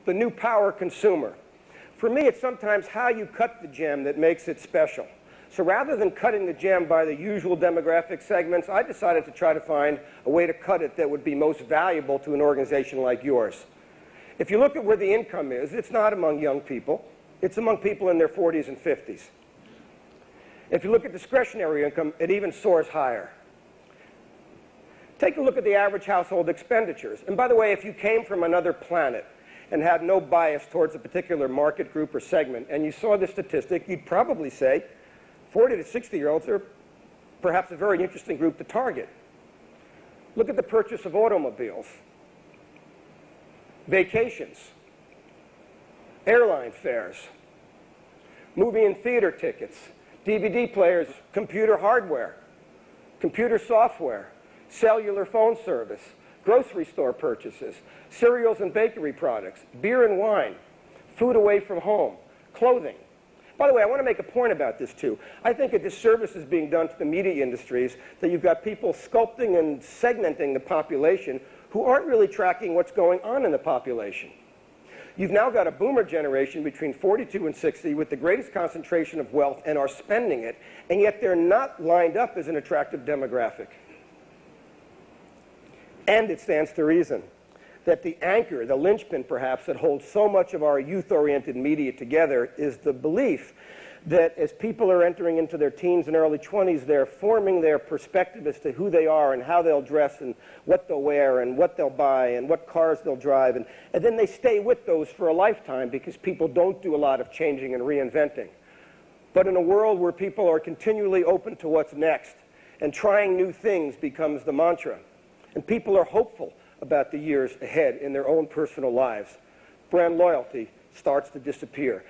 the new power consumer. For me, it's sometimes how you cut the gem that makes it special. So rather than cutting the gem by the usual demographic segments, I decided to try to find a way to cut it that would be most valuable to an organization like yours. If you look at where the income is, it's not among young people. It's among people in their 40s and 50s. If you look at discretionary income, it even soars higher. Take a look at the average household expenditures. And by the way, if you came from another planet and had no bias towards a particular market group or segment, and you saw this statistic, you'd probably say 40 to 60-year-olds are perhaps a very interesting group to target. Look at the purchase of automobiles, vacations, airline fares, movie and theater tickets, DVD players, computer hardware, computer software, cellular phone service, grocery store purchases, cereals and bakery products, beer and wine, food away from home, clothing. By the way, I want to make a point about this too. I think a disservice is being done to the media industries that you've got people sculpting and segmenting the population who aren't really tracking what's going on in the population. You've now got a boomer generation between 42 and 60 with the greatest concentration of wealth and are spending it, and yet they're not lined up as an attractive demographic. And it stands to reason that the anchor, the linchpin perhaps, that holds so much of our youth-oriented media together is the belief that as people are entering into their teens and early 20s, they're forming their perspective as to who they are and how they'll dress and what they'll wear and what they'll buy and what cars they'll drive. And then they stay with those for a lifetime because people don't do a lot of changing and reinventing. But in a world where people are continually open to what's next and trying new things becomes the mantra, and people are hopeful about the years ahead in their own personal lives, brand loyalty starts to disappear.